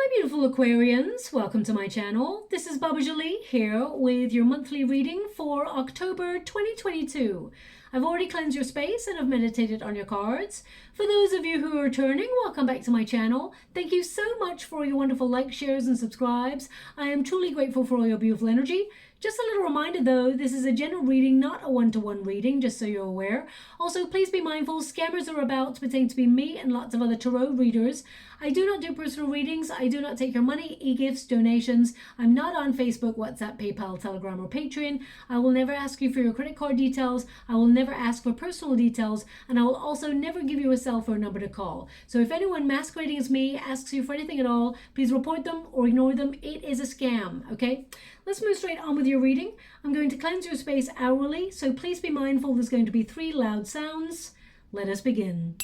My beautiful Aquarians, welcome to my channel. This is Baba Jolie here with your monthly reading for October 2022. I've already cleansed your space and have meditated on your cards. For those of you who are returning, welcome back to my channel. Thank you so much for your wonderful likes, shares and subscribes. I am truly grateful for all your beautiful energy. Just a little reminder though, this is a general reading, not a one-to-one reading, just so you're aware. Also, please be mindful, scammers are about to pretend to be me and lots of other tarot readers. I do not do personal readings. I do not take your money, e-gifts, donations. I'm not on Facebook, WhatsApp, PayPal, Telegram, or Patreon. I will never ask you for your credit card details. I will never ask for personal details. And I will also never give you a cell phone number to call. So if anyone masquerading as me asks you for anything at all, please report them or ignore them. It is a scam, okay? Let's move straight on with your reading. I'm going to cleanse your space hourly, so please be mindful there's going to be 3 loud sounds. Let us begin.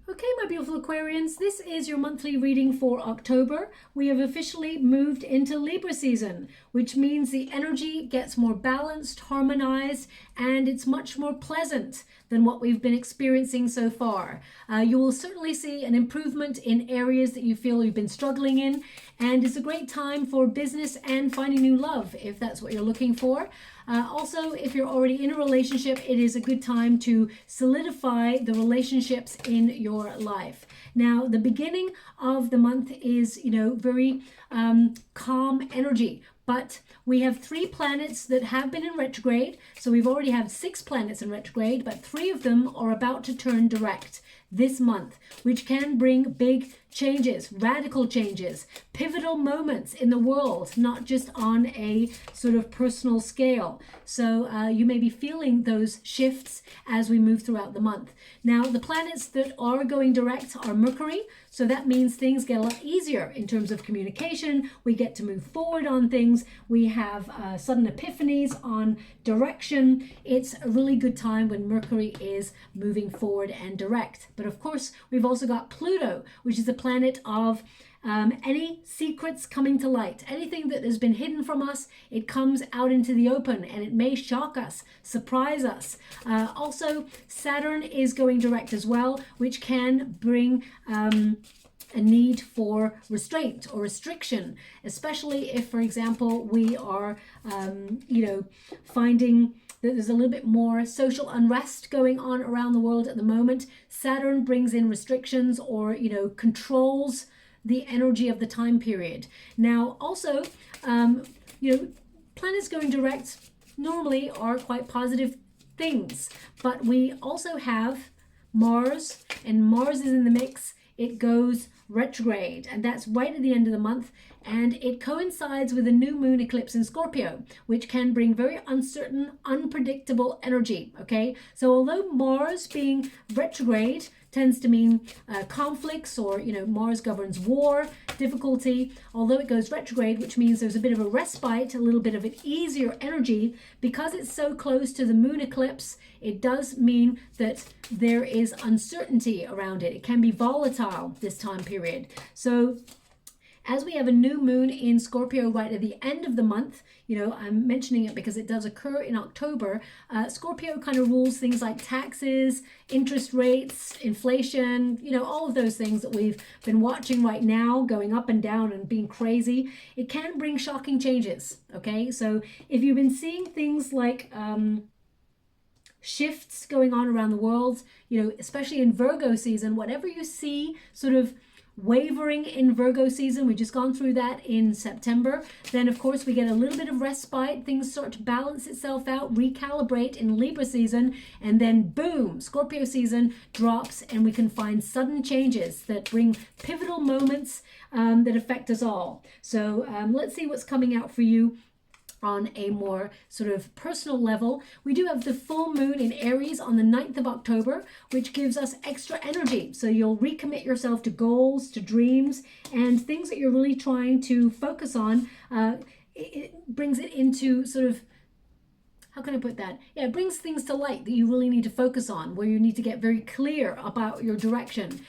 Okay, my beautiful Aquarians, this is your monthly reading for October. We have officially moved into Libra season, which means the energy gets more balanced, harmonized, and it's much more pleasant than what we've been experiencing so far. You will certainly see an improvement in areas that you feel you've been struggling in, and it's a great time for business and finding new love if that's what you're looking for. Also, if you're already in a relationship, it is a good time to solidify the relationships in your life. Now, the beginning of the month is, very calm energy. But we have 3 planets that have been in retrograde. So we've already had 6 planets in retrograde, but 3 of them are about to turn direct this month, which can bring big changes, radical changes, pivotal moments in the world, not just on a sort of personal scale. So you may be feeling those shifts as we move throughout the month. Now, the planets that are going direct are Mercury. So that means things get a lot easier in terms of communication. We get to move forward on things. We have sudden epiphanies on direction. It's a really good time when Mercury is moving forward and direct. But of course, we've also got Pluto, which is a planet of any secrets coming to light. Anything that has been hidden from us, it comes out into the open and it may shock us, surprise us. Also, Saturn is going direct as well, which can bring a need for restraint or restriction, especially if, for example, we are, finding that there's a little bit more social unrest going on around the world at the moment. Saturn brings in restrictions or, controls the energy of the time period. Now, also, planets going direct normally are quite positive things, but we also have Mars, and Mars is in the mix. It goes retrograde, and that's right at the end of the month, and it coincides with a new moon eclipse in Scorpio, which can bring very uncertain, unpredictable energy. Okay, so although Mars being retrograde tends to mean conflicts, or Mars governs war, difficulty, although it goes retrograde, which means there's a bit of a respite, a little bit of an easier energy, because it's so close to the moon eclipse, it does mean that there is uncertainty around it. It can be volatile this time period. So as we have a new moon in Scorpio right at the end of the month, I'm mentioning it because it does occur in October. Scorpio kind of rules things like taxes, interest rates, inflation, all of those things that we've been watching right now, going up and down and being crazy. It can bring shocking changes, okay? So if you've been seeing things like shifts going on around the world, especially in Virgo season, whatever you see sort of wavering in Virgo season, we've just gone through that in September, then of course we get a little bit of respite, things start to balance itself out, recalibrate in Libra season, and then boom, Scorpio season drops, and we can find sudden changes that bring pivotal moments that affect us all. So let's see what's coming out for you on a more sort of personal level. We do have the full moon in Aries on the 9th of October, which gives us extra energy. So you'll recommit yourself to goals, to dreams, and things that you're really trying to focus on. It brings it into sort of how can I put that? Yeah, it brings things to light that you really need to focus on, where you need to get very clear about your direction.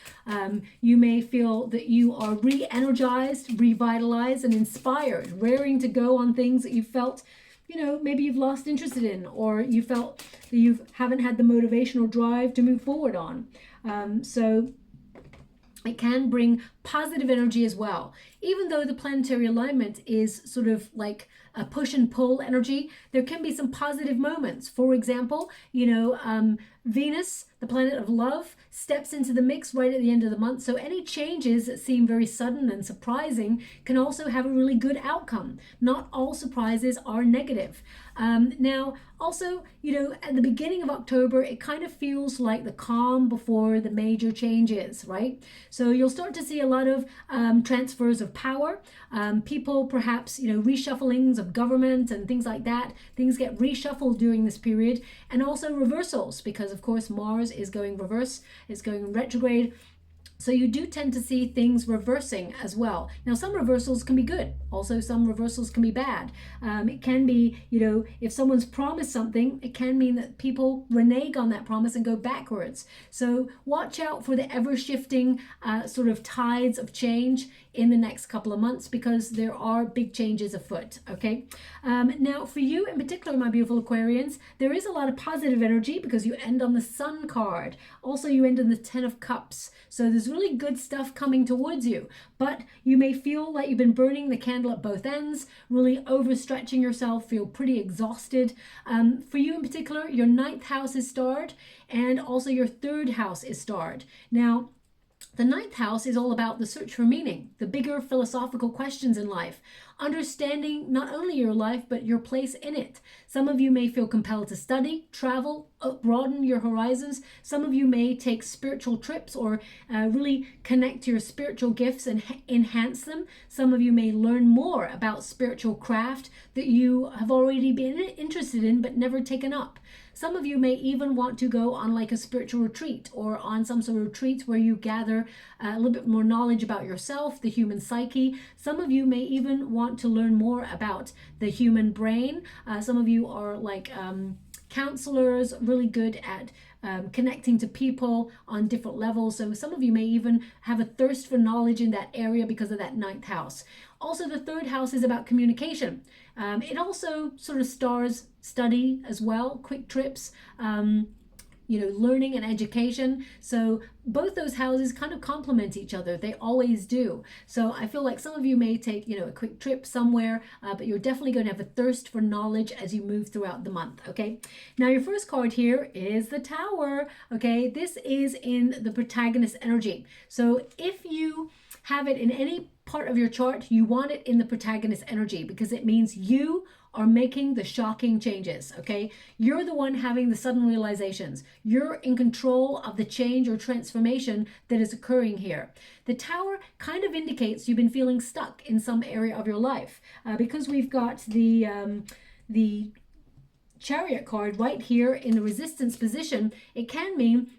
You may feel that you are re-energized, revitalized, and inspired, raring to go on things that you felt, maybe you've lost interest in, or you felt that you haven't had the motivation or drive to move forward on. So it can bring positive energy as well. Even though the planetary alignment is sort of like a push and pull energy, there can be some positive moments. For example, Venus, the planet of love, steps into the mix right at the end of the month. So any changes that seem very sudden and surprising can also have a really good outcome. Not all surprises are negative. Now, also, at the beginning of October, it kind of feels like the calm before the major changes, right? So you'll start to see a lot of transfers of power, people perhaps, reshufflings of government and things like that. Things get reshuffled during this period, and also reversals, because of course Mars is going reverse, it's going retrograde. So you do tend to see things reversing as well. Now, some reversals can be good. Also, some reversals can be bad. It can be, if someone's promised something, it can mean that people renege on that promise and go backwards. So watch out for the ever-shifting sort of tides of change in the next couple of months, because there are big changes afoot, okay? Now, for you in particular, my beautiful Aquarians, there is a lot of positive energy because you end on the Sun card. Also, you end on the Ten of Cups. So there's really good stuff coming towards you, but you may feel like you've been burning the candle at both ends, really overstretching yourself, feel pretty exhausted. For you in particular, your 9th house is starred, and also your 3rd house is starred. Now, the 9th house is all about the search for meaning, the bigger philosophical questions in life, understanding not only your life, but your place in it. Some of you may feel compelled to study, travel, broaden your horizons. Some of you may take spiritual trips or really connect to your spiritual gifts and enhance them. Some of you may learn more about spiritual craft that you have already been interested in but never taken up. Some of you may even want to go on like a spiritual retreat, or on some sort of retreat where you gather a little bit more knowledge about yourself, the human psyche. Some of you may even want to learn more about the human brain. Some of you are like counselors, really good at connecting to people on different levels. So some of you may even have a thirst for knowledge in that area because of that 9th house. Also, the 3rd house is about communication. It also sort of stars study as well, quick trips, learning and education. So both those houses kind of complement each other. They always do. So I feel like some of you may take, a quick trip somewhere, but you're definitely going to have a thirst for knowledge as you move throughout the month, okay? Now, your first card here is the Tower, okay? This is in the protagonist energy. So if you have it in any part of your chart, you want it in the protagonist energy, because it means you are making the shocking changes, okay? You're the one having the sudden realizations. You're in control of the change or transformation that is occurring here. The Tower kind of indicates you've been feeling stuck in some area of your life. Because we've got the Chariot card right here in the Resistance position, it can mean,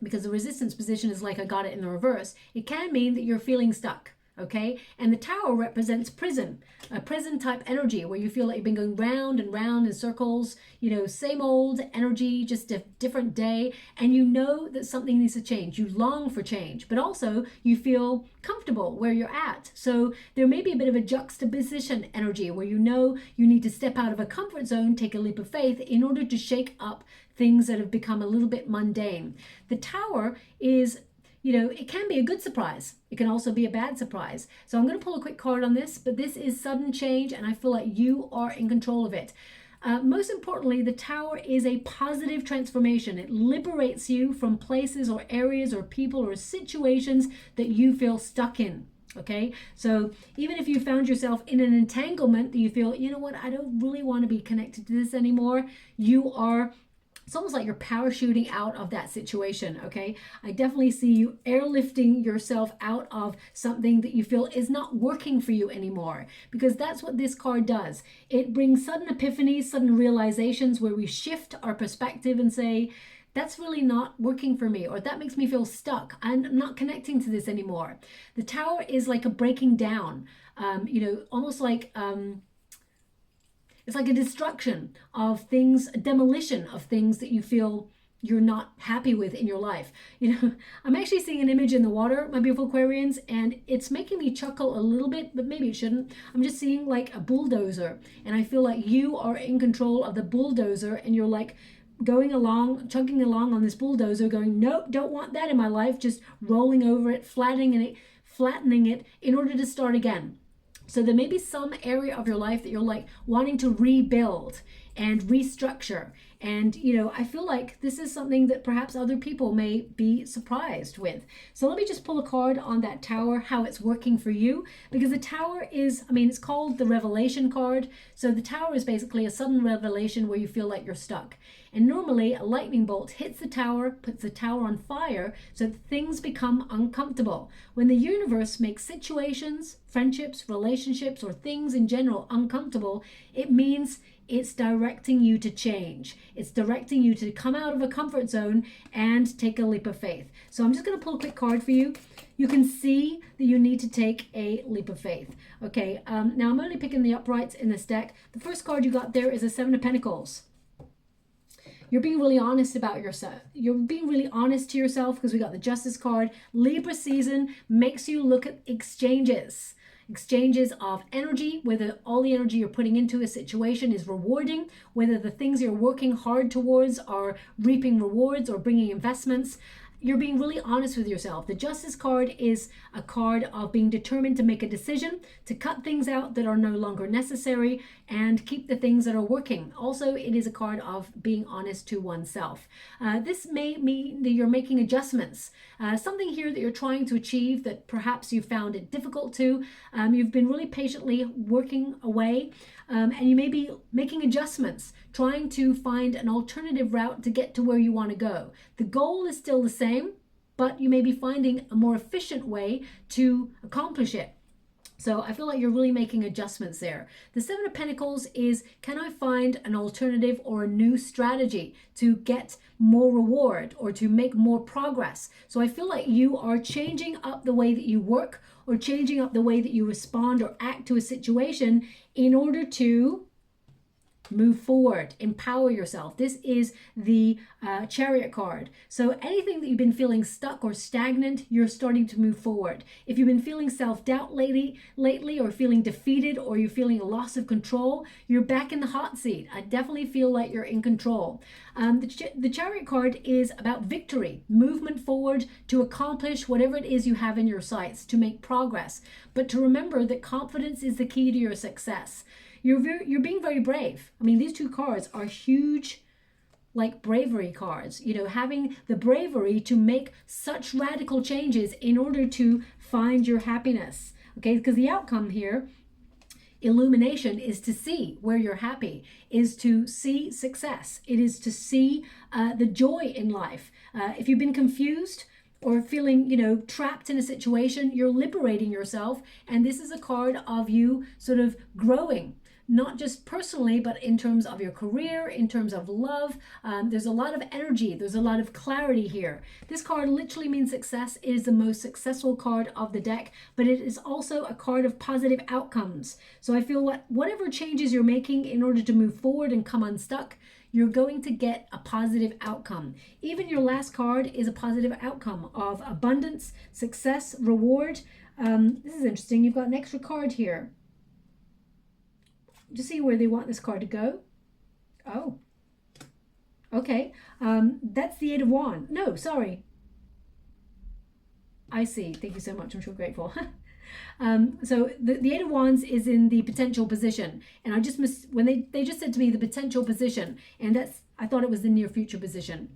because the Resistance position is like I got it in the reverse, it can mean that you're feeling stuck. Okay, and the Tower represents prison, a prison type energy where you feel like you've been going round and round in circles, same old energy, just a different day, and you know that something needs to change. You long for change, but also you feel comfortable where you're at. So there may be a bit of a juxtaposition energy where you know you need to step out of a comfort zone, take a leap of faith in order to shake up things that have become a little bit mundane. The Tower is, it can be a good surprise. It can also be a bad surprise. So I'm going to pull a quick card on this, but this is sudden change, and I feel like you are in control of it. Most importantly, the Tower is a positive transformation. It liberates you from places or areas or people or situations that you feel stuck in. Okay, so even if you found yourself in an entanglement that you feel, I don't really want to be connected to this anymore, it's almost like you're parachuting out of that situation, okay? I definitely see you airlifting yourself out of something that you feel is not working for you anymore, because that's what this card does. It brings sudden epiphanies, sudden realizations where we shift our perspective and say, that's really not working for me, or that makes me feel stuck. I'm not connecting to this anymore. The Tower is like a breaking down, almost like, it's like a destruction of things, a demolition of things that you feel you're not happy with in your life. You know, I'm actually seeing an image in the water, my beautiful Aquarians, and it's making me chuckle a little bit, but maybe it shouldn't. I'm just seeing like a bulldozer, and I feel like you are in control of the bulldozer, and you're like going along, chugging along on this bulldozer, going, nope, don't want that in my life, just rolling over it, flattening it in order to start again. So there may be some area of your life that you're like wanting to rebuild and restructure. And, you know, I feel like this is something that perhaps other people may be surprised with. So let me just pull a card on that Tower, how it's working for you. Because the Tower is, I mean, it's called the Revelation card. So the Tower is basically a sudden revelation where you feel like you're stuck. And normally a lightning bolt hits the Tower, puts the Tower on fire, so that things become uncomfortable. When the universe makes situations, friendships, relationships, or things in general uncomfortable, it means it's directing you to change. It's directing you to come out of a comfort zone and take a leap of faith. So I'm just going to pull a quick card for you. You can see that you need to take a leap of faith. Okay, now I'm only picking the uprights in this deck. The first card you got there is a Seven of Pentacles. You're being really honest about yourself. You're being really honest to yourself because we got the Justice card. Libra season makes you look at exchanges of energy, whether all the energy you're putting into a situation is rewarding, whether the things you're working hard towards are reaping rewards or bringing investments. You're being really honest with yourself. The Justice card is a card of being determined to make a decision, to cut things out that are no longer necessary and keep the things that are working. Also, it is a card of being honest to oneself. This may mean that you're making adjustments. Something here that you're trying to achieve that perhaps you found it difficult to. You've been really patiently working away. And you may be making adjustments, trying to find an alternative route to get to where you want to go. The goal is still the same, but you may be finding a more efficient way to accomplish it. So I feel like you're really making adjustments there. The Seven of Pentacles is, can I find an alternative or a new strategy to get more reward or to make more progress? So I feel like you are changing up the way that you work or changing up the way that you respond or act to a situation in order to move forward, empower yourself. This is the Chariot card. So anything that you've been feeling stuck or stagnant, you're starting to move forward. If you've been feeling self-doubt lately or feeling defeated or you're feeling a loss of control, you're back in the hot seat. I definitely feel like you're in control. The Chariot card is about victory, movement forward to accomplish whatever it is you have in your sights, to make progress. But to remember that confidence is the key to your success. You're being very brave. I mean, these two cards are huge, like bravery cards. You know, having the bravery to make such radical changes in order to find your happiness. Okay, because the outcome here, illumination, is to see where you're happy, is to see success. It is to see the joy in life. If you've been confused or feeling, you know, trapped in a situation, you're liberating yourself. And this is a card of you sort of growing, not just personally, but in terms of your career, in terms of love. There's a lot of energy. There's a lot of clarity here. This card literally means success. It is the most successful card of the deck, but it is also a card of positive outcomes. So I feel whatever changes you're making in order to move forward and come unstuck, you're going to get a positive outcome. Even your last card is a positive outcome of abundance, success, reward. This is interesting. You've got an extra card here. To see where they want this card to go. Oh, okay. That's the Eight of Wands. No, sorry. I see. Thank you so much. I'm so grateful. So the Eight of Wands is in the potential position, and I just when they just said to me the potential position, and I thought it was the near future position.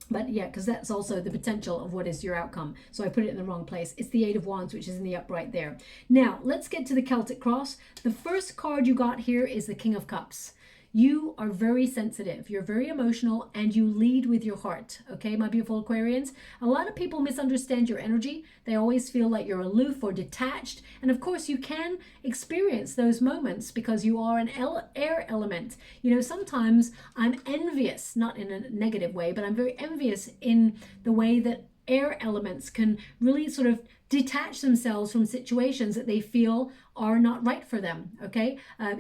But yeah, because that's also the potential of what is your outcome. So I put it in the wrong place. It's the Eight of Wands, which is in the upright there. Now, let's get to the Celtic Cross. The first card you got here is the King of Cups. You are very sensitive, you're very emotional, and you lead with your heart. Okay, my beautiful Aquarians? A lot of people misunderstand your energy. They always feel like you're aloof or detached. And of course, you can experience those moments because you are an air element. You know, sometimes I'm envious, not in a negative way, but I'm very envious in the way that air elements can really sort of detach themselves from situations that they feel are not right for them. Okay. I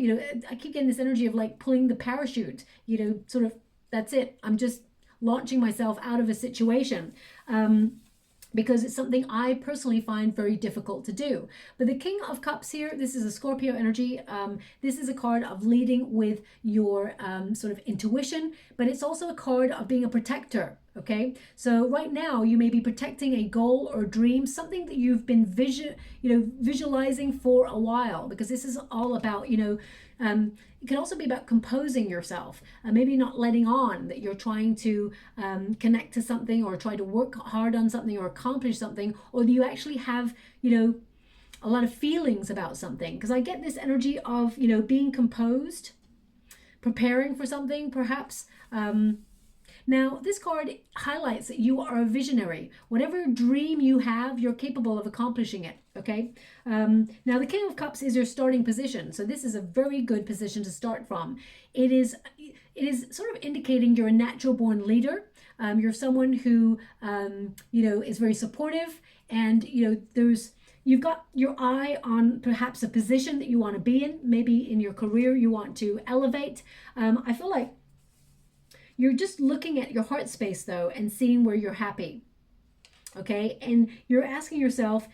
keep getting this energy of like pulling the parachute, sort of, that's it. I'm just launching myself out of a situation. Because it's something I personally find very difficult to do. But the King of Cups here, this is a Scorpio energy. This is a card of leading with your sort of intuition, but it's also a card of being a protector. Okay, so right now you may be protecting a goal or dream, something that you've been visualizing for a while, because this is all about, it can also be about composing yourself, maybe not letting on that you're trying to connect to something or try to work hard on something or accomplish something, or that you actually have, a lot of feelings about something. Because I get this energy of, being composed, preparing for something, perhaps. Now, this card highlights that you are a visionary. Whatever dream you have, you're capable of accomplishing it, okay? Now, the King of Cups is your starting position, so this is a very good position to start from. It is sort of indicating you're a natural-born leader. You're someone who, is very supportive, and, you've got your eye on perhaps a position that you want to be in. Maybe in your career you want to elevate. I feel like you're just looking at your heart space, though, and seeing where you're happy, okay? And you're asking yourself,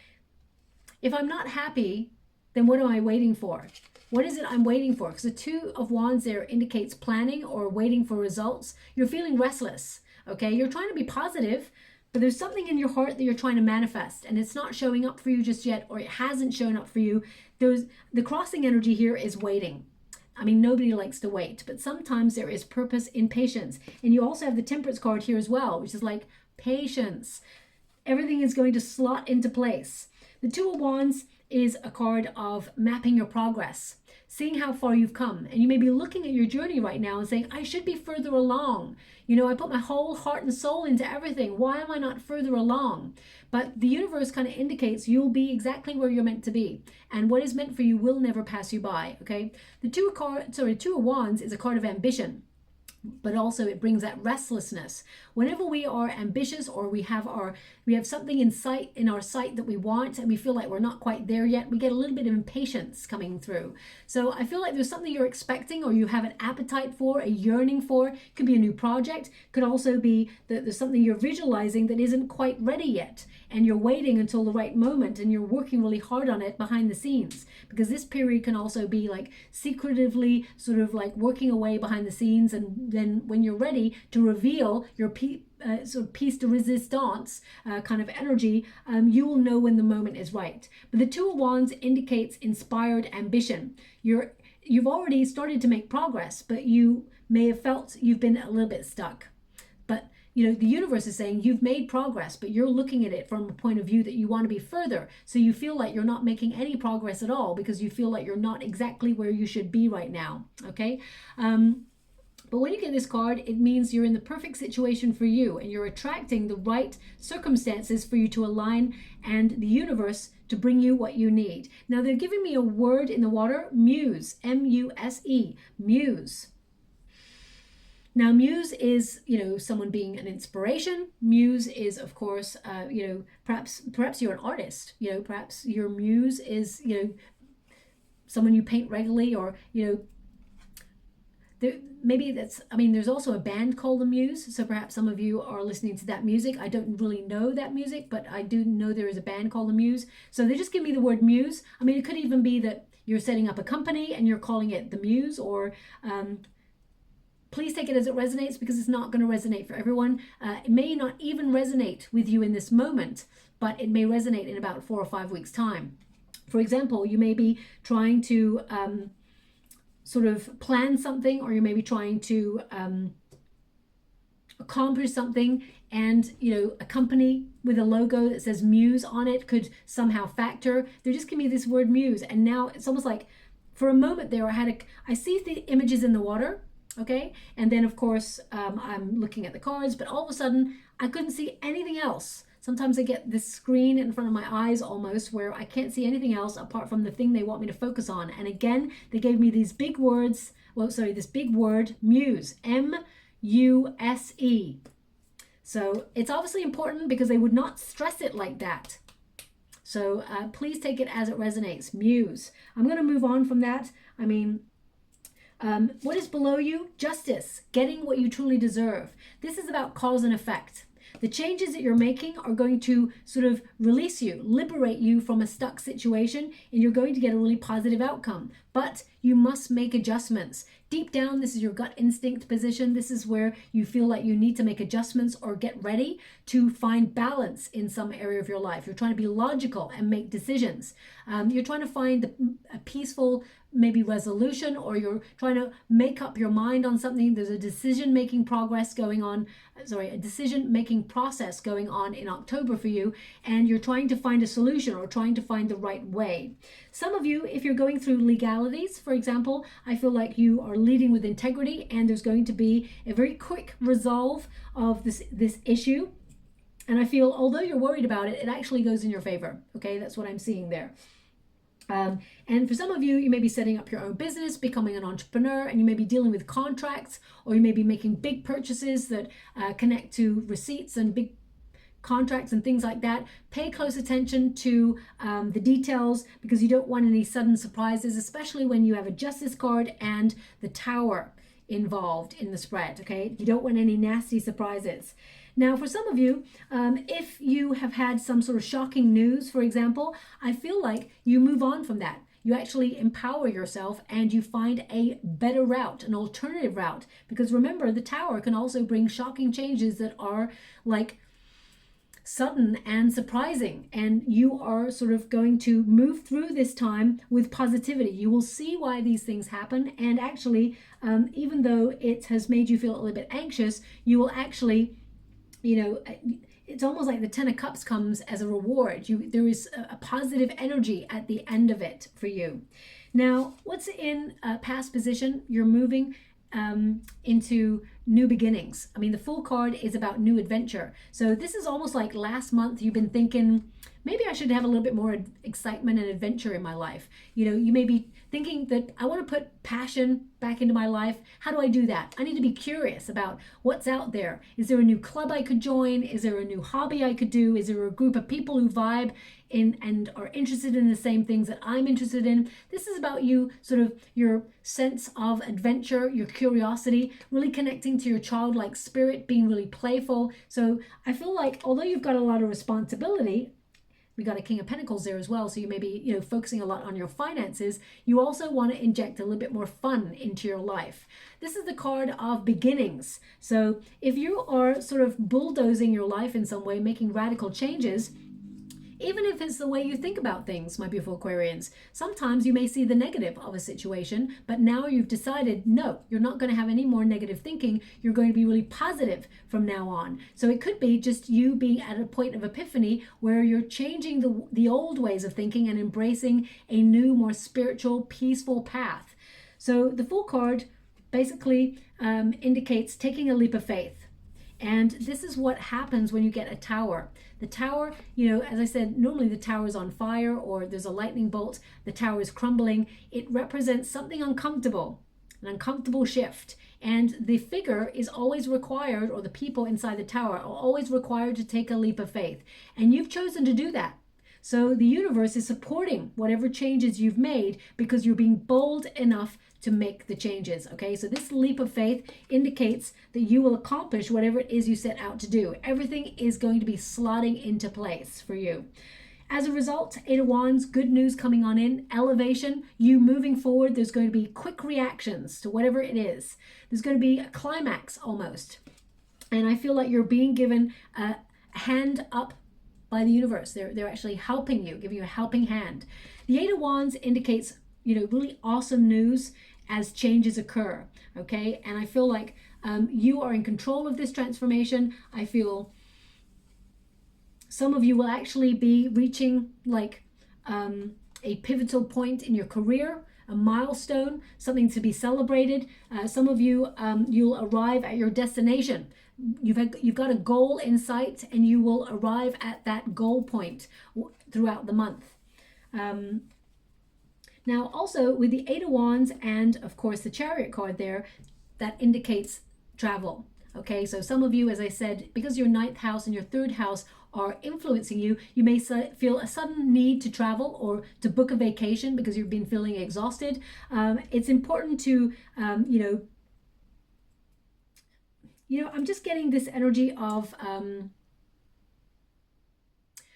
if I'm not happy, then what am I waiting for? What is it I'm waiting for? Because the Two of Wands there indicates planning or waiting for results. You're feeling restless, okay? You're trying to be positive, but there's something in your heart that you're trying to manifest, and it's not showing up for you just yet, or it hasn't shown up for you. The crossing energy here is waiting. I mean, nobody likes to wait, but sometimes there is purpose in patience. And you also have the Temperance card here as well, which is like patience. Everything is going to slot into place. The Two of Wands is a card of mapping your progress, seeing how far you've come. And you may be looking at your journey right now and saying, I should be further along. I put my whole heart and soul into everything. Why am I not further along? But the universe kind of indicates you'll be exactly where you're meant to be. And what is meant for you will never pass you by, okay? The Two of Wands is a card of ambition, but also it brings that restlessness. Whenever we are ambitious, or we have something in our sight that we want, and we feel like we're not quite there yet, we get a little bit of impatience coming through. So I feel like there's something you're expecting, or you have an appetite for, a yearning for. It could be a new project. Could also be that there's something you're visualizing that isn't quite ready yet, and you're waiting until the right moment, and you're working really hard on it behind the scenes, because this period can also be like secretively sort of like working away behind the scenes, and then when you're ready to reveal your sort of piece de resistance kind of energy, you will know when the moment is right. But the Two of Wands indicates inspired ambition. You've already started to make progress, but you may have felt you've been a little bit stuck. But the universe is saying you've made progress, but you're looking at it from a point of view that you want to be further. So you feel like you're not making any progress at all, because you feel like you're not exactly where you should be right now, okay? But when you get this card, it means you're in the perfect situation for you, and you're attracting the right circumstances for you to align, and the universe to bring you what you need. Now, they're giving me a word in the water, muse, M-U-S-E, muse. Now, muse is, someone being an inspiration. Muse is, of course, perhaps you're an artist. Perhaps your muse is, someone you paint regularly, or, there's also a band called The Muse, so perhaps some of you are listening to that music. I don't really know that music, but I do know there is a band called The Muse. So they just give me the word muse. I mean, it could even be that you're setting up a company and you're calling it The Muse, or please take it as it resonates, because it's not going to resonate for everyone. It may not even resonate with you in this moment, but it may resonate in about 4 or 5 weeks' time. For example, you may be trying to sort of plan something, or you may be trying to accomplish something, and a company with a logo that says Muse on it could somehow factor. They're just giving me this word muse, and now it's almost like for a moment there I see the images in the water, okay, and then of course I'm looking at the cards, but all of a sudden I couldn't see anything else. Sometimes I get this screen in front of my eyes almost where I can't see anything else apart from the thing they want me to focus on. And again, they gave me these big words, this big word, muse, M-U-S-E. So it's obviously important, because they would not stress it like that. So please take it as it resonates. Muse. I'm going to move on from that. I mean, what is below you? Justice, getting what you truly deserve. This is about cause and effect. The changes that you're making are going to sort of release you, liberate you from a stuck situation, and you're going to get a really positive outcome. But you must make adjustments. Deep down, this is your gut instinct position. This is where you feel like you need to make adjustments or get ready to find balance in some area of your life. You're trying to be logical and make decisions. You're trying to find a peaceful maybe resolution, or you're trying to make up your mind on something. There's a decision-making process going on in October for you, and you're trying to find a solution or trying to find the right way. Some of you, if you're going through legalities, for example, I feel like you are leading with integrity, and there's going to be a very quick resolve of this issue. And I feel, although you're worried about it, it actually goes in your favor. Okay, that's what I'm seeing there. And for some of you, you may be setting up your own business, becoming an entrepreneur, and you may be dealing with contracts, or you may be making big purchases that connect to receipts and big contracts and things like that. Pay close attention to the details, because you don't want any sudden surprises, especially when you have a justice card and the Tower involved in the spread. Okay, you don't want any nasty surprises. Now, for some of you, if you have had some sort of shocking news, for example, I feel like you move on from that. You actually empower yourself and you find a better route, an alternative route. Because remember, the Tower can also bring shocking changes that are like sudden and surprising, and you are sort of going to move through this time with positivity. You will see why these things happen, and actually, even though it has made you feel a little bit anxious, you will actually, it's almost like the Ten of Cups comes as a reward. There is a positive energy at the end of it for you. Now, what's in past position? You're moving into new beginnings. I mean, the Fool card is about new adventure. So this is almost like last month you've been thinking, maybe I should have a little bit more excitement and adventure in my life. You may be thinking that I want to put passion back into my life. How do I do that? I need to be curious about what's out there. Is there a new club I could join? Is there a new hobby I could do? Is there a group of people who vibe in and are interested in the same things that I'm interested in? This is about you, sort of your sense of adventure, your curiosity, really connecting to your childlike spirit, being really playful. So I feel like although you've got a lot of responsibility, we got a King of Pentacles there as well, so you may be focusing a lot on your finances, you also want to inject a little bit more fun into your life. This is the card of beginnings. So if you are sort of bulldozing your life in some way, making radical changes, even if it's the way you think about things, my beautiful Aquarians, sometimes you may see the negative of a situation, but now you've decided, no, you're not going to have any more negative thinking. You're going to be really positive from now on. So it could be just you being at a point of epiphany where you're changing the old ways of thinking and embracing a new, more spiritual, peaceful path. So the Fool card basically indicates taking a leap of faith. And this is what happens when you get a Tower. The Tower, as I said, normally the Tower is on fire or there's a lightning bolt. The Tower is crumbling. It represents something uncomfortable, an uncomfortable shift. And the figure is always required, or the people inside the Tower are always required to take a leap of faith. And you've chosen to do that. So the universe is supporting whatever changes you've made because you're being bold enough to make the changes. Okay, so this leap of faith indicates that you will accomplish whatever it is you set out to do. Everything is going to be slotting into place for you. As a result, Eight of Wands, good news coming on in, elevation, you moving forward. There's going to be quick reactions to whatever it is. There's going to be a climax almost. And I feel like you're being given a hand up by the universe. They're actually helping you, giving you a helping hand. The Eight of Wands indicates, really awesome news as changes occur. Okay, and I feel like you are in control of this transformation. I feel some of you will actually be reaching like a pivotal point in your career, a milestone, something to be celebrated. Some of you, you'll arrive at your destination. You've got a goal in sight, and you will arrive at that goal point throughout the month. Now, also with the Eight of Wands and, of course, the Chariot card there, that indicates travel. Okay, so some of you, as I said, because your ninth house and your third house are influencing you. You may feel a sudden need to travel or to book a vacation because you've been feeling exhausted. It's important to, I'm just getting this energy of,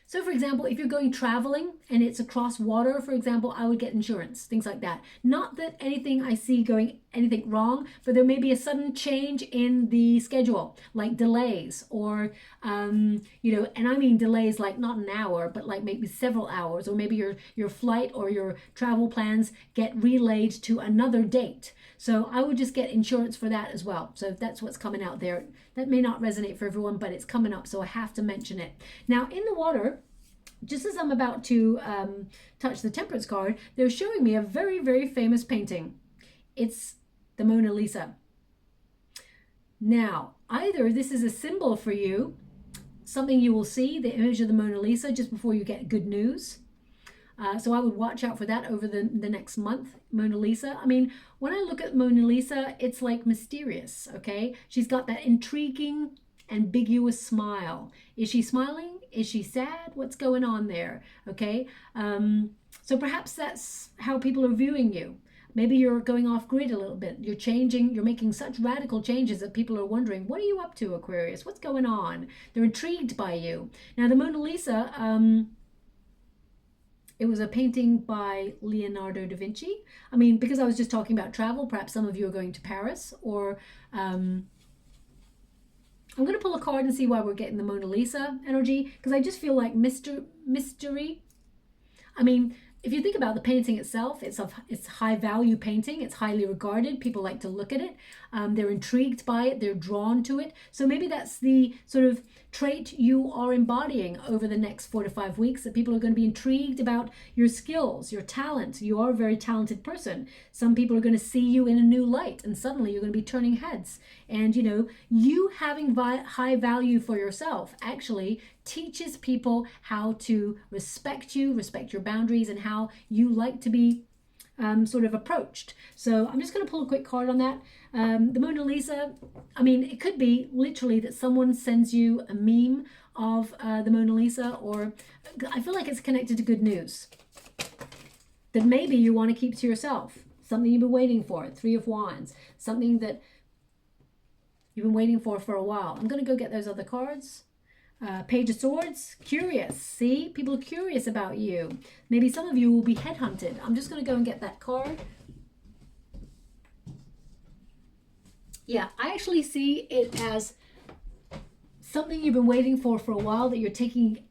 so for example, if you're going traveling and it's across water, for example, I would get insurance, things like that. Not that anything I see going anything wrong, but there may be a sudden change in the schedule, like delays or, and I mean delays like not an hour, but like maybe several hours, or maybe your flight or your travel plans get relayed to another date. So I would just get insurance for that as well. So that's what's coming out there. That may not resonate for everyone, but it's coming up, so I have to mention it. Now, in the water, just as I'm about to touch the Temperance card, they're showing me a very, very famous painting. It's the Mona Lisa. Now, either this is a symbol for you, something you will see, the image of the Mona Lisa, just before you get good news. So I would watch out for that over the next month. Mona Lisa. I mean, when I look at Mona Lisa, it's like mysterious, okay? She's got that intriguing, ambiguous smile. Is she smiling? Is she sad? What's going on there? Okay. So perhaps that's how people are viewing you. Maybe you're going off grid a little bit. You're changing, you're making such radical changes that people are wondering, what are you up to, Aquarius? What's going on? They're intrigued by you. Now, the Mona Lisa, it was a painting by Leonardo da Vinci. I mean, because I was just talking about travel, perhaps some of you are going to Paris, or I'm going to pull a card and see why we're getting the Mona Lisa energy, because I just feel like mystery. I mean, if you think about the painting itself, it's high value painting. It's highly regarded. People like to look at it. They're intrigued by it. They're drawn to it. So maybe that's the sort of trait you are embodying over the next 4 to 5 weeks, that people are going to be intrigued about your skills, your talent. You are a very talented person. Some people are going to see you in a new light, and suddenly you're going to be turning heads. And, you having high value for yourself actually teaches people how to respect you, respect your boundaries, and how you like to be sort of approached. So I'm just going to pull a quick card on that. The Mona Lisa, I mean, it could be literally that someone sends you a meme of the Mona Lisa, or I feel like it's connected to good news that maybe you want to keep to yourself. Something you've been waiting for, 3 of Wands, something that you've been waiting for a while. I'm going to go get those other cards. Page of Swords, curious. See, people are curious about you. Maybe some of you will be headhunted. I'm just going to go and get that card. Yeah, I actually see it as something you've been waiting for a while, that you're taking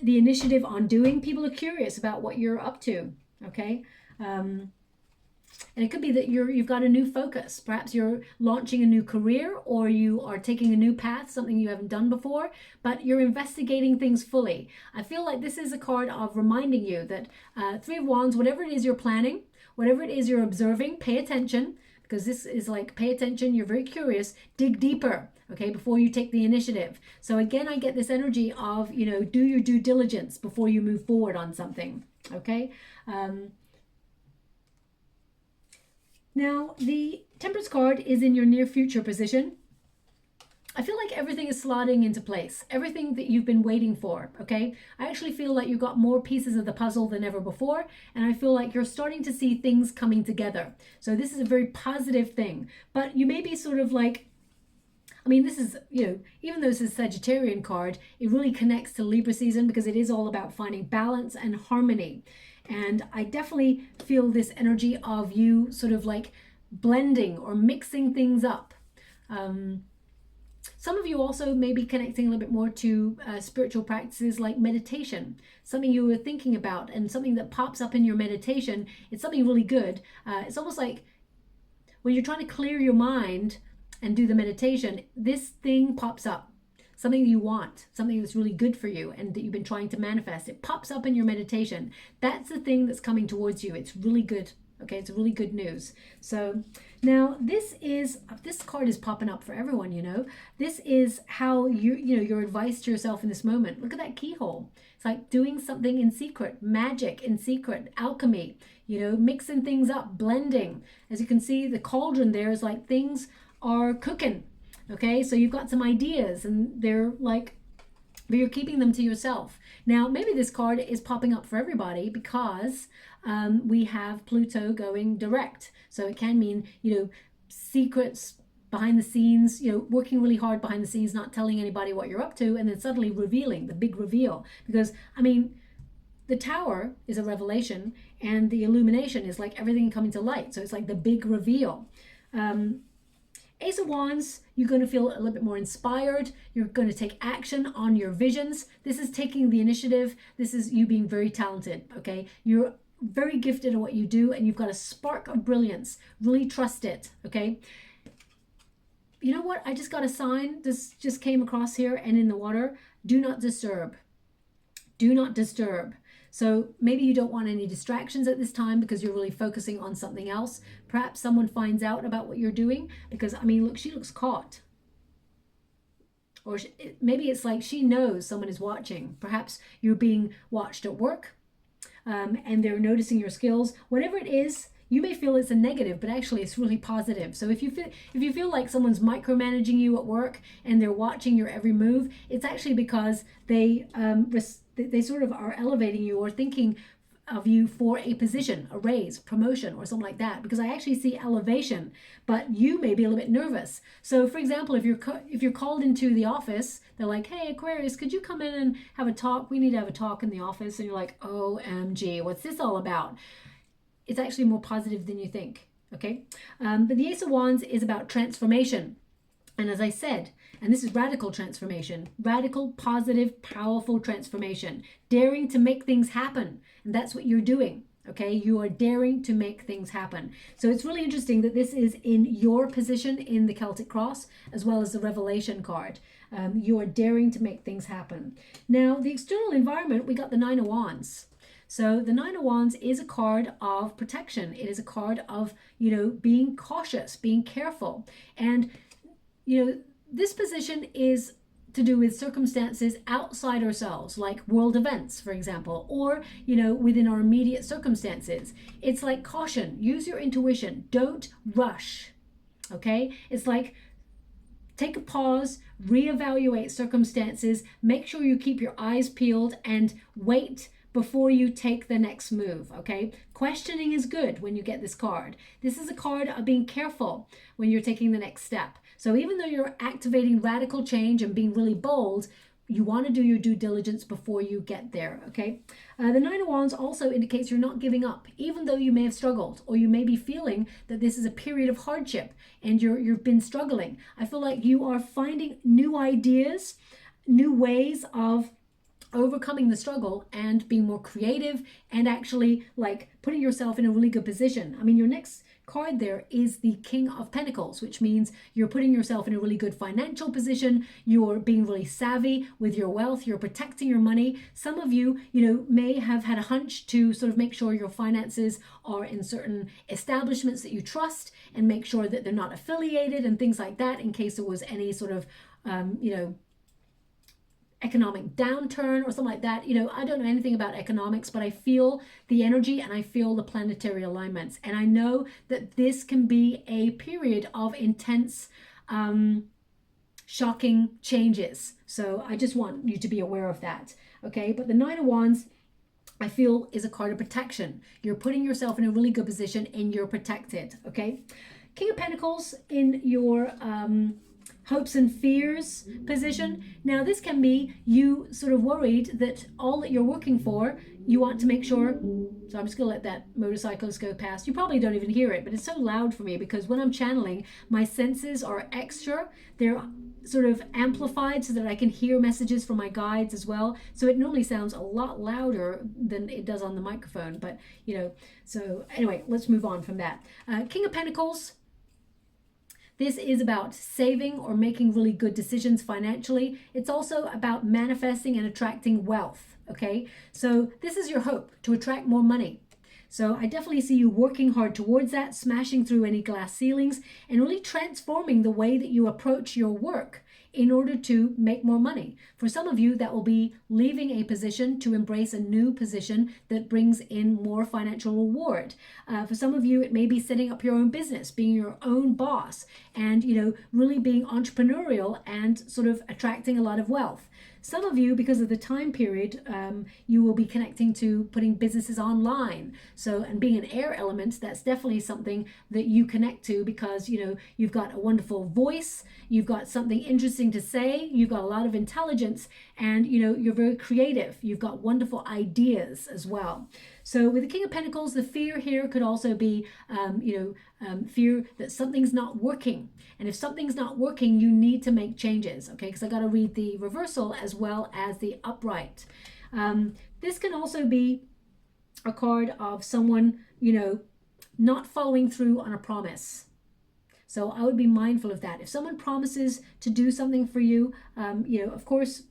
the initiative on doing. People are curious about what you're up to, okay? And it could be that you've got a new focus. Perhaps you're launching a new career, or you are taking a new path, something you haven't done before, but you're investigating things fully. I feel like this is a card of reminding you that 3 of Wands, whatever it is you're planning, whatever it is you're observing, pay attention, because this is like, pay attention, you're very curious, dig deeper, okay, before you take the initiative. So again, I get this energy of, do your due diligence before you move forward on something, okay? Now, the Temperance card is in your near future position. I feel like everything is slotting into place. Everything that you've been waiting for, okay? I actually feel like you've got more pieces of the puzzle than ever before, and I feel like you're starting to see things coming together. So this is a very positive thing. But you may be sort of like, I mean, this is, even though this is a Sagittarian card, it really connects to Libra season, because it is all about finding balance and harmony. And I definitely feel this energy of you sort of like blending or mixing things up. Some of you also may be connecting a little bit more to spiritual practices like meditation, something you were thinking about and something that pops up in your meditation. It's something really good. It's almost like when you're trying to clear your mind and do the meditation, this thing pops up. Something you want, something that's really good for you and that you've been trying to manifest. It pops up in your meditation. That's the thing that's coming towards you. It's really good. Okay, it's really good news. So now this card is popping up for everyone, This is how your advice to yourself in this moment. Look at that keyhole. It's like doing something in secret, magic in secret, alchemy, mixing things up, blending. As you can see, the cauldron there is like things are cooking. Okay, so you've got some ideas and they're like but you're keeping them to yourself. Now, maybe this card is popping up for everybody because we have Pluto going direct. So it can mean, secrets behind the scenes, working really hard behind the scenes, not telling anybody what you're up to, and then suddenly revealing the big reveal. Because, the Tower is a revelation, and the illumination is like everything coming to light. So it's like the big reveal. Ace of Wands, you're going to feel a little bit more inspired. You're going to take action on your visions. This is taking the initiative. This is you being very talented, okay? You're very gifted at what you do, and you've got a spark of brilliance. Really trust it, okay? You know what? I just got a sign. This just came across here and in the water. Do not disturb. Do not disturb. So maybe you don't want any distractions at this time because you're really focusing on something else. Perhaps someone finds out about what you're doing because, look, she looks caught. Or maybe it's like she knows someone is watching. Perhaps you're being watched at work and they're noticing your skills. Whatever it is, you may feel it's a negative, but actually it's really positive. So if you feel like someone's micromanaging you at work and they're watching your every move, it's actually because they sort of are elevating you or thinking of you for a position, a raise, promotion, or something like that. Because I actually see elevation, but you may be a little bit nervous. So, for example, if you're called into the office, they're like, "Hey, Aquarius, could you come in and have a talk? We need to have a talk in the office." And you're like, "OMG, what's this all about?" It's actually more positive than you think. Okay, but the Ace of Wands is about transformation. And as I said, and this is radical transformation, radical, positive, powerful transformation, daring to make things happen. And that's what you're doing. Okay, you are daring to make things happen. So it's really interesting that this is in your position in the Celtic Cross, as well as the Revelation card. You are daring to make things happen. Now, the external environment, we got the Nine of Wands. So the Nine of Wands is a card of protection. It is a card of, being cautious, being careful. And, this position is to do with circumstances outside ourselves, like world events, for example, or, within our immediate circumstances. It's like caution, use your intuition, don't rush, okay? It's like take a pause, reevaluate circumstances, make sure you keep your eyes peeled and wait before you take the next move, okay? Questioning is good when you get this card. This is a card of being careful when you're taking the next step. So even though you're activating radical change and being really bold, you want to do your due diligence before you get there, okay? The Nine of Wands also indicates you're not giving up, even though you may have struggled, or you may be feeling that this is a period of hardship and you've been struggling. I feel like you are finding new ideas, new ways of overcoming the struggle and being more creative and actually like putting yourself in a really good position. Your next card there is the King of Pentacles, which means you're putting yourself in a really good financial position. You're being really savvy with your wealth. You're protecting your money. Some of you, may have had a hunch to sort of make sure your finances are in certain establishments that you trust and make sure that they're not affiliated and things like that in case there was any sort of, economic downturn or something like that. I don't know anything about economics, but I feel the energy and I feel the planetary alignments. And I know that this can be a period of intense, shocking changes. So I just want you to be aware of that. Okay, but the Nine of Wands, I feel, is a card of protection. You're putting yourself in a really good position and you're protected. Okay, King of Pentacles in your hopes and fears position. Now this can be you sort of worried that all that you're working for, you want to make sure, so I'm just gonna let that motorcyclist go past. You probably don't even hear it, but it's so loud for me because when I'm channeling, my senses are extra. They're sort of amplified so that I can hear messages from my guides as well. So it normally sounds a lot louder than it does on the microphone, but so anyway, let's move on from that. King of Pentacles, this is about saving or making really good decisions financially. It's also about manifesting and attracting wealth, okay? So this is your hope, to attract more money. So I definitely see you working hard towards that, smashing through any glass ceilings, and really transforming the way that you approach your work in order to make more money. For some of you, that will be leaving a position to embrace a new position that brings in more financial reward. For some of you, it may be setting up your own business, being your own boss, and really being entrepreneurial and sort of attracting a lot of wealth. Some of you, because of the time period, you will be connecting to putting businesses online. So, and being an air element, that's definitely something that you connect to because, you've got a wonderful voice, you've got something interesting to say, you've got a lot of intelligence, and, you're very creative. You've got wonderful ideas as well. So with the King of Pentacles, the fear here could also be, fear that something's not working. And if something's not working, you need to make changes, okay? Because I got to read the reversal as well as the upright. This can also be a card of someone, not following through on a promise. So I would be mindful of that. If someone promises to do something for you, of course,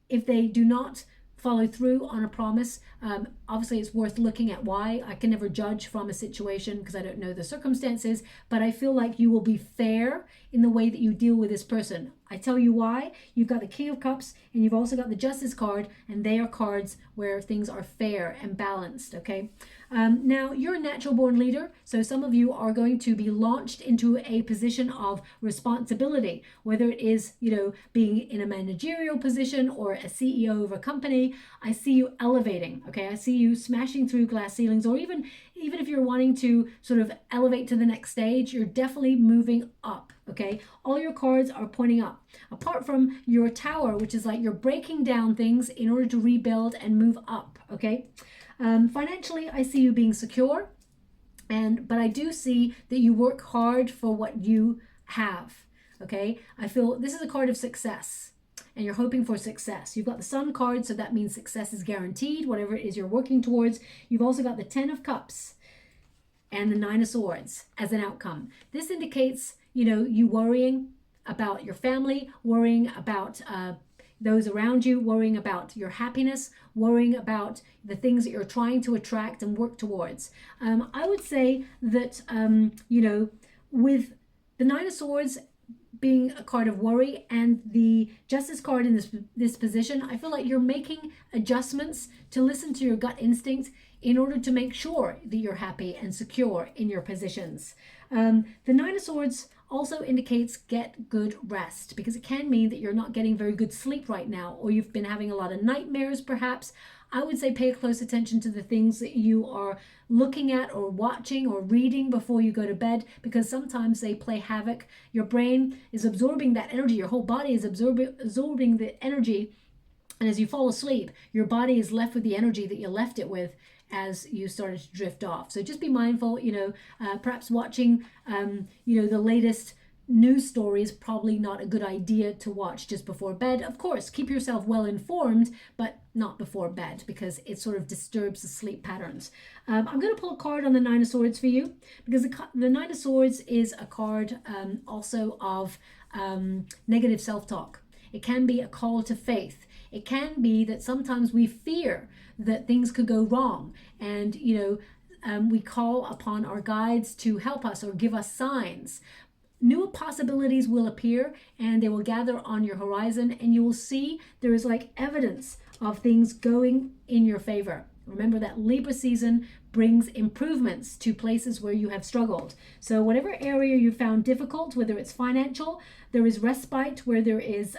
if they do not follow through on a promise, obviously it's worth looking at why. I can never judge from a situation because I don't know the circumstances, but I feel like you will be fair in the way that you deal with this person. I tell you why. You've got the King of Cups and you've also got the Justice card, and they are cards where things are fair and balanced, okay? Now, you're a natural born leader, so some of you are going to be launched into a position of responsibility, whether it is, being in a managerial position or a CEO of a company. I see you elevating, okay? I see you smashing through glass ceilings, or even if you're wanting to sort of elevate to the next stage, you're definitely moving up, okay? All your cards are pointing up. Apart from your Tower, which is like you're breaking down things in order to rebuild and move up, okay? Financially, I see you being secure, but I do see that you work hard for what you have, okay? I feel this is a card of success, and you're hoping for success. You've got the Sun card, so that means success is guaranteed, whatever it is you're working towards. You've also got the Ten of Cups and the Nine of Swords as an outcome. This indicates, you worrying about your family, worrying about those around you, worrying about your happiness, worrying about the things that you're trying to attract and work towards. I would say that, with the Nine of Swords being a card of worry and the Justice card in this position, I feel like you're making adjustments to listen to your gut instinct in order to make sure that you're happy and secure in your positions. The Nine of Swords also indicates get good rest, because it can mean that you're not getting very good sleep right now, or you've been having a lot of nightmares perhaps. I would say pay close attention to the things that you are looking at or watching or reading before you go to bed, because sometimes they play havoc. Your brain is absorbing that energy, your whole body is absorbing the energy, and as you fall asleep, your body is left with the energy that you left it with as you started to drift off. So just be mindful, perhaps watching, the latest news story is probably not a good idea to watch just before bed. Of course, keep yourself well informed, but not before bed, because it sort of disturbs the sleep patterns. I'm going to pull a card on the Nine of Swords for you, because the Nine of Swords is a card also of negative self-talk. It can be a call to faith. It can be that sometimes we fear that things could go wrong, and we call upon our guides to help us or give us signs. New possibilities will appear, and they will gather on your horizon, and you will see there is like evidence of things going in your favor. Remember that Libra season brings improvements to places where you have struggled. So whatever area you found difficult, whether it's financial, there is respite. Where there is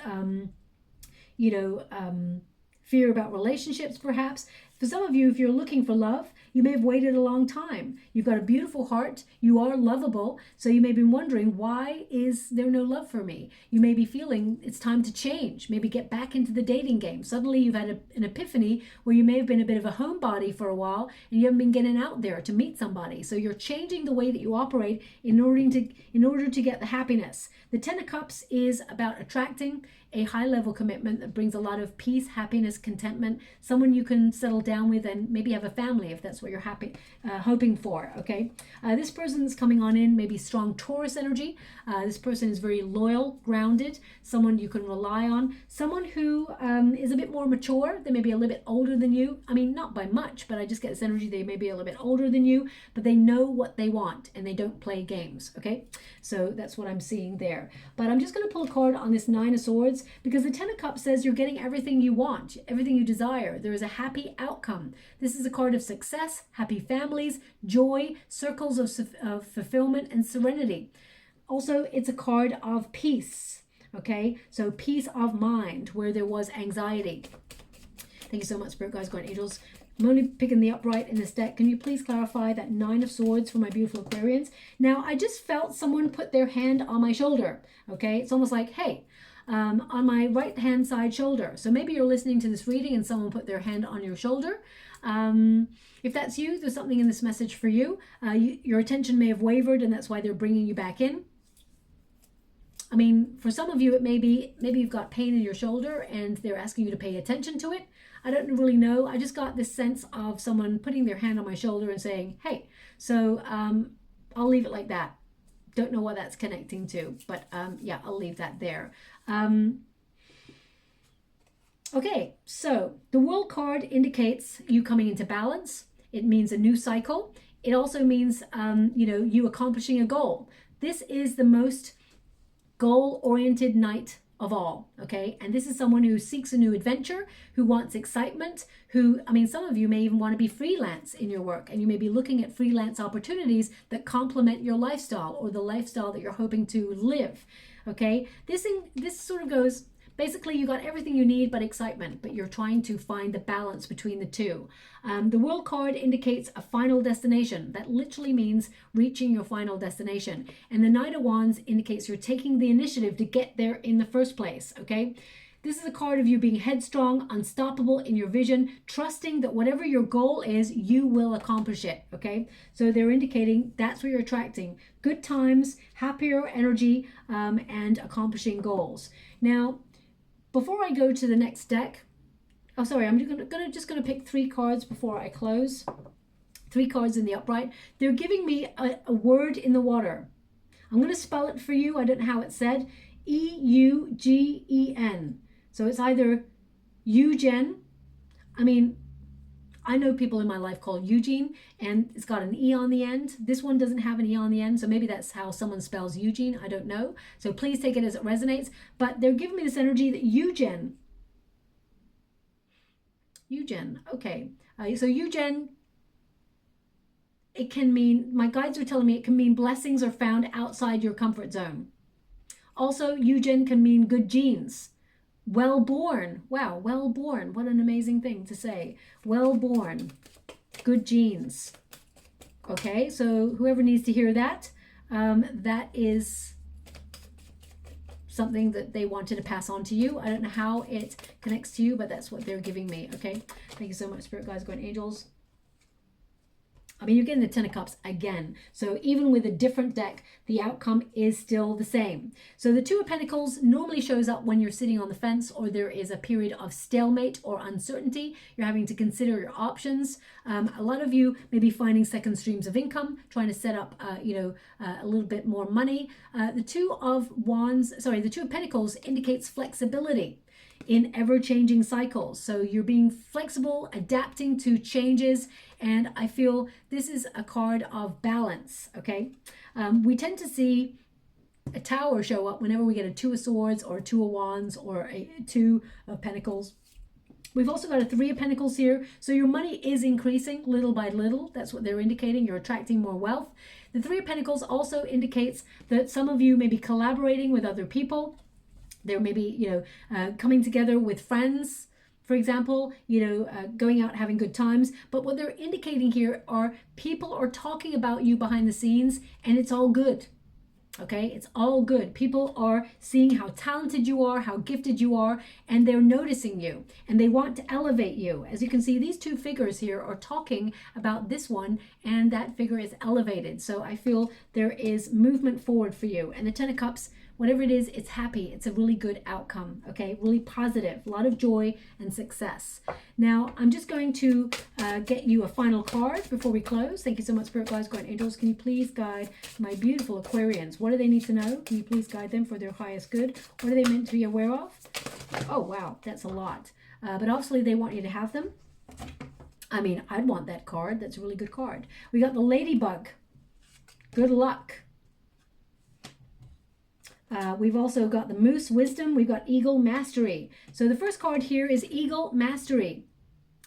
fear about relationships perhaps. For some of you, if you're looking for love, you may have waited a long time. You've got a beautiful heart. You are lovable. So you may be wondering, why is there no love for me? You may be feeling it's time to change, maybe get back into the dating game. Suddenly you've had an epiphany where you may have been a bit of a homebody for a while and you haven't been getting out there to meet somebody. So you're changing the way that you operate in order to get the happiness. The Ten of Cups is about attracting a high-level commitment that brings a lot of peace, happiness, contentment, someone you can settle down with and maybe have a family if that's what you're hoping for, okay? This person that's coming on in may be strong Taurus energy. This person is very loyal, grounded, someone you can rely on, someone who is a bit more mature. They may be a little bit older than you. I mean, not by much, but I just get this energy they may be a little bit older than you, but they know what they want and they don't play games, okay? So that's what I'm seeing there. But I'm just going to pull a card on this Nine of Swords because the Ten of Cups says you're getting everything you want, everything you desire. There is a happy outcome. This is a card of success, happy families, joy, circles of fulfillment, and serenity. Also, it's a card of peace, okay? So peace of mind where there was anxiety. Thank you so much, Spirit Guides, Guardian Angels. I'm only picking the upright in this deck. Can you please clarify that Nine of Swords for my beautiful Aquarians? Now, I just felt someone put their hand on my shoulder, okay? It's almost like, hey, on my right-hand side shoulder. So maybe you're listening to this reading and someone put their hand on your shoulder. If that's you, there's something in this message for you. Your attention may have wavered and that's why they're bringing you back in. I mean, for some of you, it may be, maybe you've got pain in your shoulder and they're asking you to pay attention to it. I don't really know. I just got this sense of someone putting their hand on my shoulder and saying, hey, so I'll leave it like that. Don't know what that's connecting to, but yeah, I'll leave that there. Okay, so the World card indicates you coming into balance. It means a new cycle. It also means, you accomplishing a goal. This is the most goal-oriented night of all, okay? And this is someone who seeks a new adventure, who wants excitement, some of you may even want to be freelance in your work, and you may be looking at freelance opportunities that complement your lifestyle or the lifestyle that you're hoping to live, okay? This sort of goes, basically you got everything you need but excitement, but you're trying to find the balance between the two. The World card indicates a final destination. That literally means reaching your final destination. And the Knight of Wands indicates you're taking the initiative to get there in the first place, okay? This is a card of you being headstrong, unstoppable in your vision, trusting that whatever your goal is, you will accomplish it, okay? So they're indicating that's what you're attracting. Good times, happier energy, and accomplishing goals. Now, before I go to the next deck, I'm just gonna pick 3 cards before I close. 3 cards in the upright. They're giving me a word in the water. I'm gonna spell it for you. I don't know how it's said. E-U-G-E-N. So it's either Eugen. I mean, I know people in my life called Eugene, and it's got an E on the end. This one doesn't have an E on the end, so maybe that's how someone spells Eugene. I don't know. So please take it as it resonates. But they're giving me this energy that Eugen, okay. So Eugen, it can mean, my guides are telling me it can mean blessings are found outside your comfort zone. Also, Eugen can mean good genes. Well born. Wow, well born. What an amazing thing to say. Well born. Good genes. Okay, so whoever needs to hear that, that is something that they wanted to pass on to you. I don't know how it connects to you, but that's what they're giving me, okay? Thank you so much, Spirit Guides, Guardian Angels. I mean, you're getting the Ten of Cups again. So even with a different deck, the outcome is still the same. So the Two of Pentacles normally shows up when you're sitting on the fence or there is a period of stalemate or uncertainty. You're having to consider your options. A lot of you may be finding second streams of income, trying to set up, a little bit more money. The Two of Pentacles indicates flexibility in ever-changing cycles. So you're being flexible, adapting to changes, and I feel this is a card of balance, okay? We tend to see a Tower show up whenever we get a Two of Swords or a Two of Wands or a Two of Pentacles. We've also got a Three of Pentacles here, so your money is increasing little by little. That's what they're indicating. You're attracting more wealth. The Three of Pentacles also indicates that some of you may be collaborating with other people. There may be, coming together with friends, for example, going out having good times. But what they're indicating here are people are talking about you behind the scenes, and it's all good. Okay, it's all good. People are seeing how talented you are, how gifted you are, and they're noticing you, and they want to elevate you. As you can see, these two figures here are talking about this one, and that figure is elevated. So I feel there is movement forward for you. And the Ten of Cups, whatever it is, it's happy. It's a really good outcome, okay? Really positive, a lot of joy and success. Now, I'm just going to get you a final card before we close. Thank you so much, Spirit Guides, Guardian Angels. Can you please guide my beautiful Aquarians? What do they need to know? Can you please guide them for their highest good? What are they meant to be aware of? Oh, wow, that's a lot. But obviously, they want you to have them. I mean, I'd want that card. That's a really good card. We got the Ladybug. Good luck. We've also got the Moose Wisdom. We've got Eagle Mastery. So the first card here is Eagle Mastery,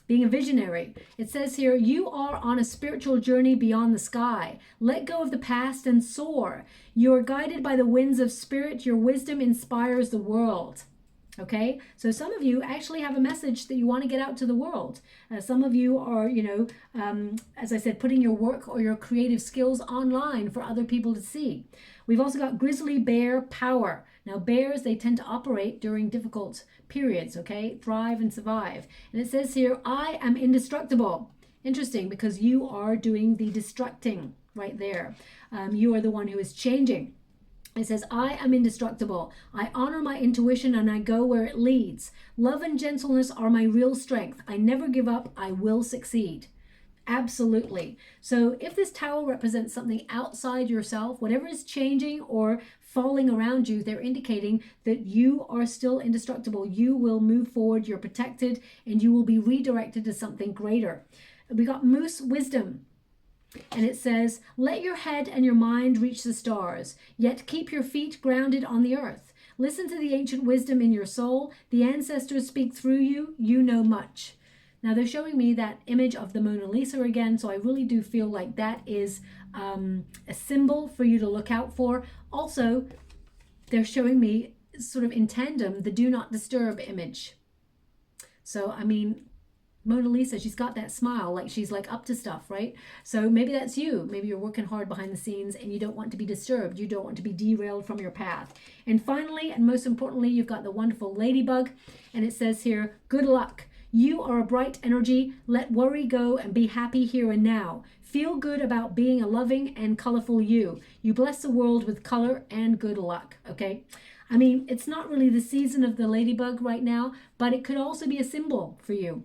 being a visionary. It says here, you are on a spiritual journey beyond the sky. Let go of the past and soar. You are guided by the winds of spirit. Your wisdom inspires the world. Okay, so some of you actually have a message that you want to get out to the world. Some of you are, as I said, putting your work or your creative skills online for other people to see. We've also got Grizzly Bear Power. Now, bears, they tend to operate during difficult periods, okay? Thrive and survive. And it says here, I am indestructible. Interesting, because you are doing the destructing right there. You are the one who is changing. It says, I am indestructible. I honor my intuition and I go where it leads. Love and gentleness are my real strength. I never give up. I will succeed. Absolutely. So if this tower represents something outside yourself, whatever is changing or falling around you, they're indicating that you are still indestructible. You will move forward. You're protected and you will be redirected to something greater. We got Moose Wisdom. And it says, let your head and your mind reach the stars, yet keep your feet grounded on the earth. Listen to the ancient wisdom in your soul. The ancestors speak through you. You know much. Now they're showing me that image of the Mona Lisa again. So I really do feel like that is a symbol for you to look out for. Also, they're showing me sort of in tandem the do not disturb image. So, I mean, Mona Lisa, she's got that smile, like she's like up to stuff, right? So maybe that's you. Maybe you're working hard behind the scenes and you don't want to be disturbed. You don't want to be derailed from your path. And finally, and most importantly, you've got the wonderful Ladybug. And it says here, good luck. You are a bright energy. Let worry go and be happy here and now. Feel good about being a loving and colorful you. You bless the world with color and good luck, okay? I mean, it's not really the season of the Ladybug right now, but it could also be a symbol for you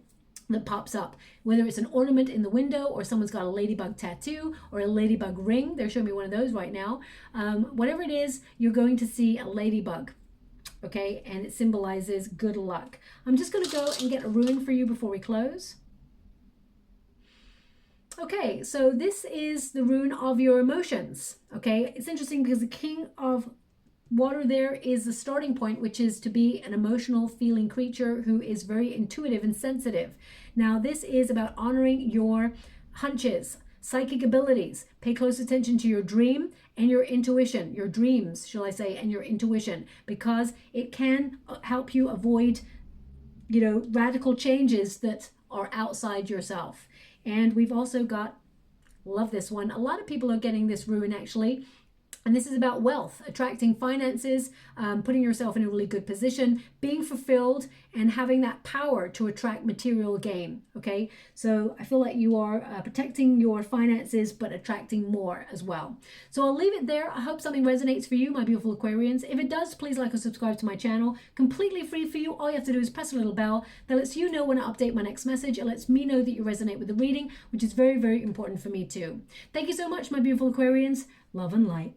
that pops up, whether it's an ornament in the window or someone's got a ladybug tattoo or a ladybug ring. They're showing me one of those right now. Whatever it is, you're going to see a ladybug, okay? And it symbolizes good luck. I'm just going to go and get a rune for you before we close. Okay, so this is the rune of your emotions, okay? It's interesting because the King of Water there is the starting point, which is to be an emotional feeling creature who is very intuitive and sensitive. Now, this is about honoring your hunches, psychic abilities. Pay close attention to your dream and your intuition, your dreams, shall I say, and your intuition, because it can help you avoid, radical changes that are outside yourself. And we've also got, love this one. A lot of people are getting this rune actually. And this is about wealth, attracting finances, putting yourself in a really good position, being fulfilled, and having that power to attract material gain, okay? So I feel like you are protecting your finances, but attracting more as well. So I'll leave it there. I hope something resonates for you, my beautiful Aquarians. If it does, please like or subscribe to my channel. Completely free for you. All you have to do is press a little bell that lets you know when I update my next message. It lets me know that you resonate with the reading, which is very, very important for me too. Thank you so much, my beautiful Aquarians. Love and light.